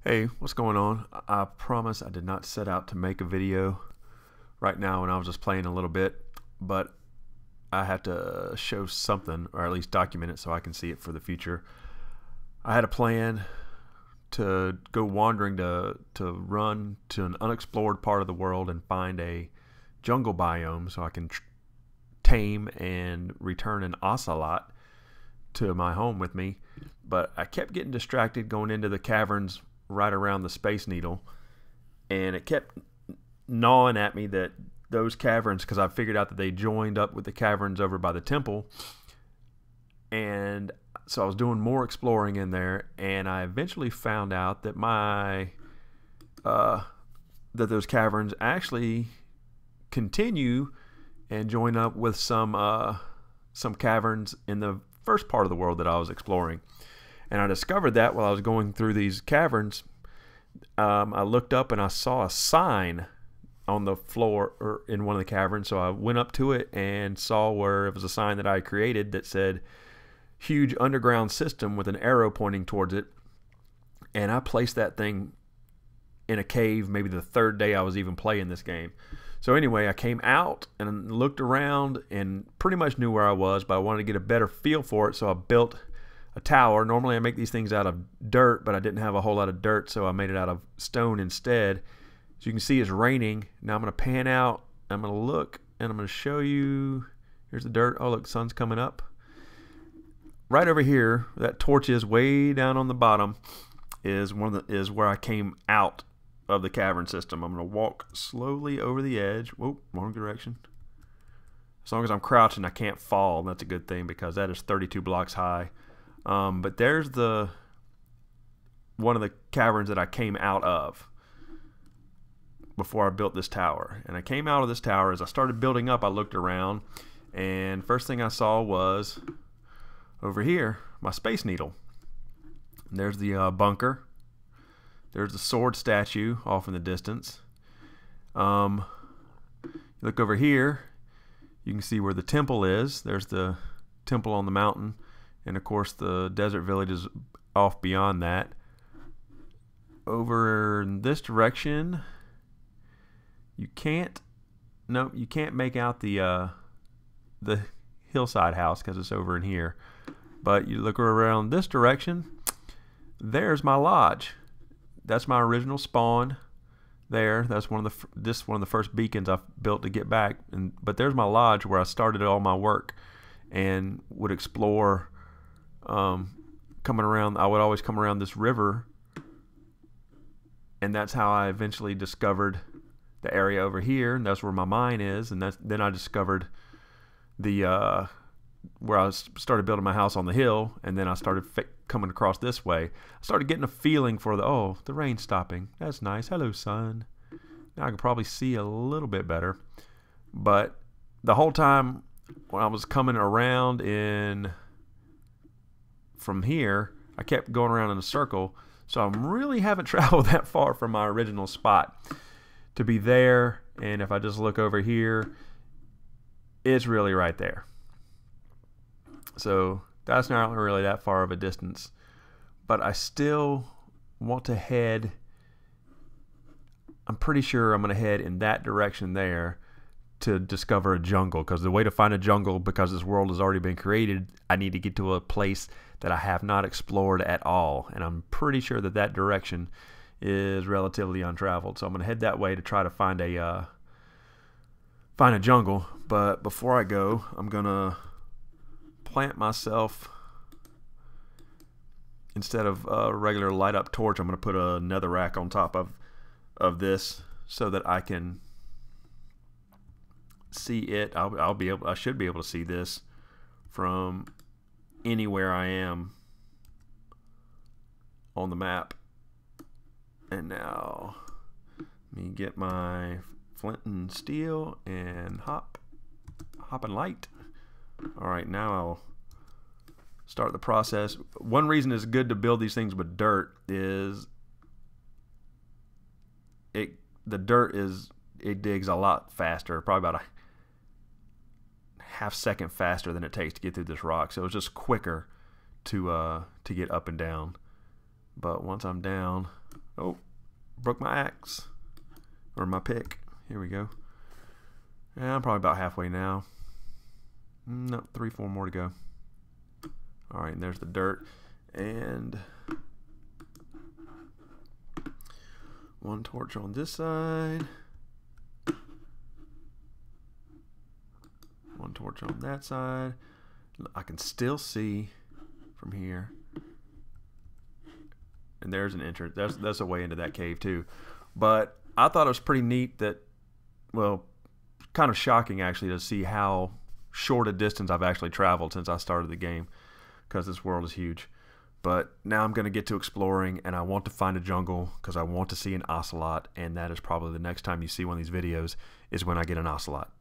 Hey, what's going on? I promise I did not set out to make a video right now when I was just playing a little bit, but I have to show something, or at least document it so I can see it for the future. I had a plan to go wandering to run to an unexplored part of the world and find a jungle biome so I can tame and return an ocelot to my home with me. But I kept getting distracted going into the caverns right around the Space Needle, and it kept gnawing at me that those caverns, because I figured out that they joined up with the caverns over by the temple, and so I was doing more exploring in there, and I eventually found out that that those caverns actually continue and join up with some caverns in the first part of the world that I was exploring. And I discovered that while I was going through these caverns. I looked up and I saw a sign on the floor or in one of the caverns. So I went up to it and saw where it was a sign that I created that said huge underground system with an arrow pointing towards it. And I placed that thing in a cave maybe the third day I was even playing this game. So anyway, I came out and looked around and pretty much knew where I was, but I wanted to get a better feel for it, so I built a tower. Normally I make these things out of dirt, but I didn't have a whole lot of dirt, so I made it out of stone instead. As you can see, it's raining. Now I'm going to pan out, I'm going to look, and I'm going to show you. Here's the dirt. Oh, look, sun's coming up. Right over here, that torch is way down on the bottom, is where I came out of the cavern system. I'm going to walk slowly over the edge. Whoa, wrong direction. As long as I'm crouching, I can't fall. And that's a good thing because that is 32 blocks high. But there's one of the caverns that I came out of before I built this tower. And I came out of this tower. As I started building up, I looked around, and first thing I saw was over here my Space Needle. And there's the bunker. There's the sword statue off in the distance. You look over here, you can see where the temple is. There's the temple on the mountain, and of course the desert village is off beyond that. Over in this direction, you can't make out the hillside house because it's over in here. But you look around this direction, there's my lodge. That's my original spawn there. That's one of the first beacons I've built to get back. But there's my lodge where I started all my work and would explore. Coming around, I would always come around this river, and that's how I eventually discovered the area over here, and that's where my mine is. And then I discovered the where I started building my house on the hill, and then I started coming across this way. I started getting a feeling for the rain's stopping. That's nice. Hello, sun. Now I can probably see a little bit better. But the whole time when I was coming around from here, I kept going around in a circle. So I really haven't traveled that far from my original spot to be there. And if I just look over here, it's really right there. So that's not really that far of a distance, but I still want to head. I'm pretty sure I'm going to head in that direction there to discover a jungle, because the way to find a jungle, because this world has already been created, I need to get to a place that I have not explored at all, and I'm pretty sure that direction is relatively untraveled. So I'm going to head that way to try to find a jungle. But before I go, I'm going to plant myself, instead of a regular light up torch, I'm going to put a netherrack on top of this so that I can see it. I should be able to see this from anywhere I am on the map. And now let me get my flint and steel and hop and light. Alright, now I'll start the process. One reason it's good to build these things with dirt is it digs a lot faster, probably about a half second faster than it takes to get through this rock. So it's just quicker to get up and down. But once I'm down, Oh, broke my axe. Or my pick. Here we go. Yeah, I'm probably about halfway now. No, 3, 4 more to go. Alright, and there's the dirt. And one torch on this side. One torch on that side. I can still see from here. And there's an entrance. That's a way into that cave too. But I thought it was pretty neat that, well, kind of shocking actually to see how short a distance I've actually traveled since I started the game, because this world is huge. But now I'm going to get to exploring, and I want to find a jungle because I want to see an ocelot, and that is probably the next time you see one of these videos is when I get an ocelot.